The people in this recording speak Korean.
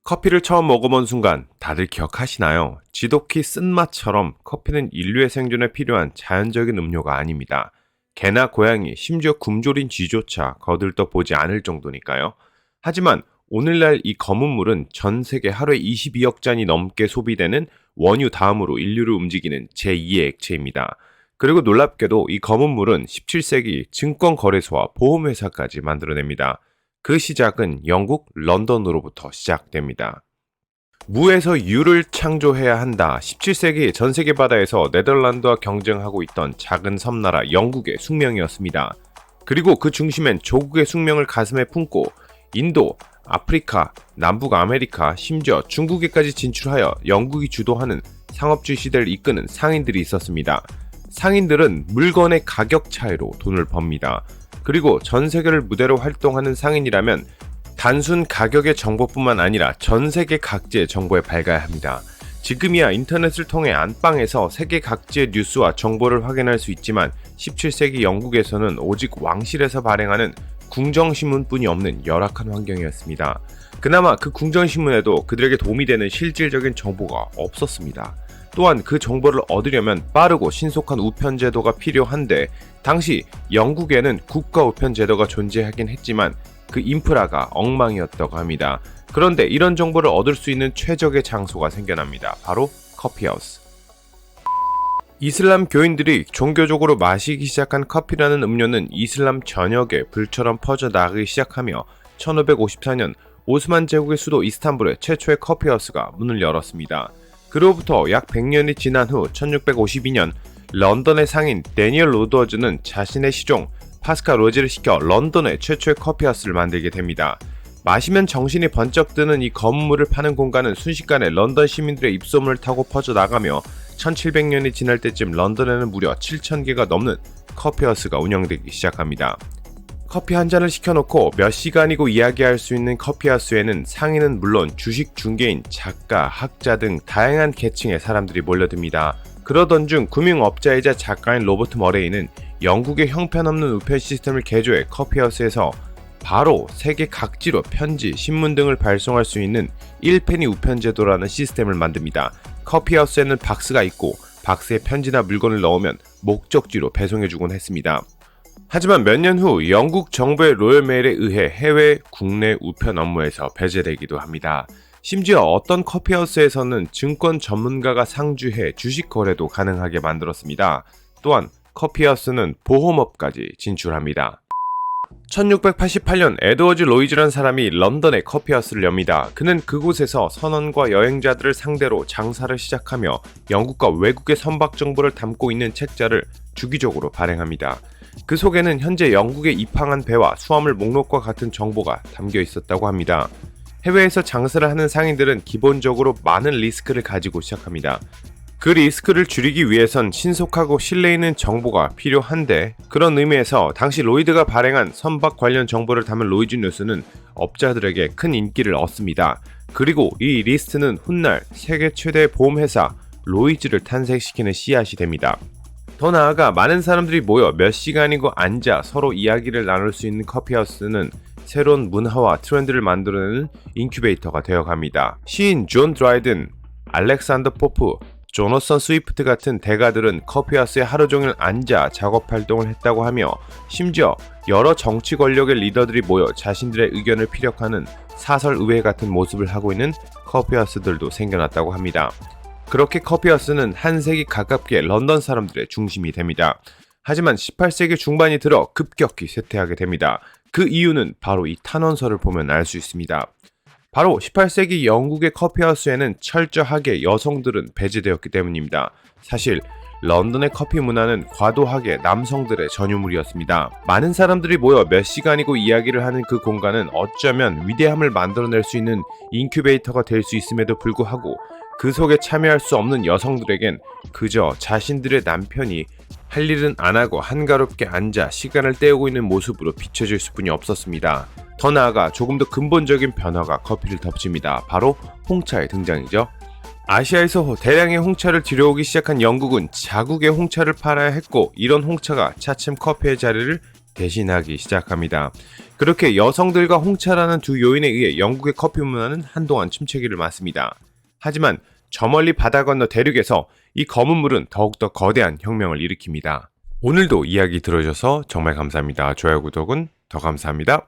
커피를 처음 먹어본 순간 다들 기억하시나요? 지독히 쓴맛처럼 커피는 인류의 생존에 필요한 자연적인 음료가 아닙니다. 개나 고양이, 심지어 굶주린 쥐조차 거들떠 보지 않을 정도니까요. 하지만 오늘날 이 검은 물은 전 세계 하루에 22억 잔이 넘게 소비되는 원유 다음으로 인류를 움직이는 제2의 액체입니다. 그리고 놀랍게도 이 검은 물은 17세기 증권거래소와 보험회사까지 만들어냅니다. 그 시작은 영국 런던으로부터 시작됩니다. 무에서 유를 창조해야 한다. 17세기 전 세계 바다에서 네덜란드와 경쟁하고 있던 작은 섬나라 영국의 숙명이었습니다. 그리고 그 중심엔 조국의 숙명을 가슴에 품고 인도, 아프리카, 남북 아메리카, 심지어 중국에까지 진출하여 영국이 주도하는 상업주의 시대를 이끄는 상인들이 있었습니다. 상인들은 물건의 가격 차이로 돈을 법니다. 그리고 전 세계를 무대로 활동하는 상인이라면 단순 가격의 정보뿐만 아니라 전 세계 각지의 정보에 밝아야 합니다. 지금이야 인터넷을 통해 안방에서 세계 각지의 뉴스와 정보를 확인할 수 있지만 17세기 영국에서는 오직 왕실에서 발행하는 궁정신문뿐이 없는 열악한 환경이었습니다. 그나마 그 궁정신문에도 그들에게 도움이 되는 실질적인 정보가 없었습니다. 또한 그 정보를 얻으려면 빠르고 신속한 우편 제도가 필요한데 당시 영국에는 국가 우편 제도가 존재하긴 했지만 그 인프라가 엉망이었다고 합니다. 그런데 이런 정보를 얻을 수 있는 최적의 장소가 생겨납니다. 바로 커피하우스. 이슬람 교인들이 종교적으로 마시기 시작한 커피라는 음료는 이슬람 전역에 불처럼 퍼져나가기 시작하며 1554년 오스만 제국의 수도 이스탄불에 최초의 커피하우스가 문을 열었습니다. 그로부터 약 100년이 지난 후 1652년 런던의 상인 데니얼 로드워즈는 자신의 시종 파스칼 로지를 시켜 런던의 최초의 커피하우스를 만들게 됩니다. 마시면 정신이 번쩍 드는 이 검은 물을 파는 공간은 순식간에 런던 시민들의 입소문을 타고 퍼져나가며 1700년이 지날 때쯤 런던에는 무려 7000개가 넘는 커피하우스가 운영되기 시작합니다. 커피 한 잔을 시켜놓고 몇 시간이고 이야기할 수 있는 커피하우스에는 상인은 물론 주식 중개인, 작가, 학자 등 다양한 계층의 사람들이 몰려듭니다. 그러던 중 금융업자이자 작가인 로버트 머레이는 영국의 형편없는 우편 시스템을 개조해 커피하우스에서 바로 세계 각지로 편지, 신문 등을 발송할 수 있는 1페니 우편 제도라는 시스템을 만듭니다. 커피하우스에는 박스가 있고 박스에 편지나 물건을 넣으면 목적지로 배송해주곤 했습니다. 하지만 몇 년 후 영국 정부의 로열메일에 의해 해외, 국내 우편 업무에서 배제되기도 합니다. 심지어 어떤 커피하우스에서는 증권 전문가가 상주해 주식 거래도 가능하게 만들었습니다. 또한 커피하우스는 보험업까지 진출합니다. 1688년 에드워즈 로이즈라는 사람이 런던에 커피하우스를 엽니다. 그는 그곳에서 선원과 여행자들을 상대로 장사를 시작하며 영국과 외국의 선박 정보를 담고 있는 책자를 주기적으로 발행합니다. 그 속에는 현재 영국에 입항한 배와 수화물 목록과 같은 정보가 담겨 있었다고 합니다. 해외에서 장사를 하는 상인들은 기본적으로 많은 리스크를 가지고 시작합니다. 그 리스크를 줄이기 위해선 신속하고 신뢰 있는 정보가 필요한데 그런 의미에서 당시 로이드가 발행한 선박 관련 정보를 담은 로이즈 뉴스는 업자들에게 큰 인기를 얻습니다. 그리고 이 리스트는 훗날 세계 최대 보험회사 로이즈를 탄생시키는 씨앗이 됩니다. 더 나아가 많은 사람들이 모여 몇 시간이고 앉아 서로 이야기를 나눌 수 있는 커피하우스는 새로운 문화와 트렌드를 만들어내는 인큐베이터가 되어갑니다. 시인 존 드라이든, 알렉산더 포프, 조너선 스위프트 같은 대가들은 커피하우스에 하루 종일 앉아 작업 활동을 했다고 하며 심지어 여러 정치 권력의 리더들이 모여 자신들의 의견을 피력하는 사설의회 같은 모습을 하고 있는 커피하우스들도 생겨났다고 합니다. 그렇게 커피하우스는 한 세기 가깝게 런던 사람들의 중심이 됩니다. 하지만 18세기 중반이 들어 급격히 쇠퇴하게 됩니다. 그 이유는 바로 이 탄원서를 보면 알 수 있습니다. 바로 18세기 영국의 커피하우스에는 철저하게 여성들은 배제되었기 때문입니다. 사실 런던의 커피 문화는 과도하게 남성들의 전유물이었습니다. 많은 사람들이 모여 몇 시간이고 이야기를 하는 그 공간은 어쩌면 위대함을 만들어낼 수 있는 인큐베이터가 될 수 있음에도 불구하고 그 속에 참여할 수 없는 여성들에겐 그저 자신들의 남편이 할 일은 안 하고 한가롭게 앉아 시간을 때우고 있는 모습으로 비춰질 수뿐이 없었습니다. 더 나아가 조금 더 근본적인 변화가 커피를 덮칩니다. 바로 홍차의 등장이죠. 아시아에서 대량의 홍차를 들여오기 시작한 영국은 자국의 홍차를 팔아야 했고 이런 홍차가 차츰 커피의 자리를 대신하기 시작합니다. 그렇게 여성들과 홍차라는 두 요인에 의해 영국의 커피 문화는 한동안 침체기를 맞습니다. 하지만 저 멀리 바다 건너 대륙에서 이 검은 물은 더욱더 거대한 혁명을 일으킵니다. 오늘도 이야기 들어주셔서 정말 감사합니다. 좋아요, 구독은 더 감사합니다.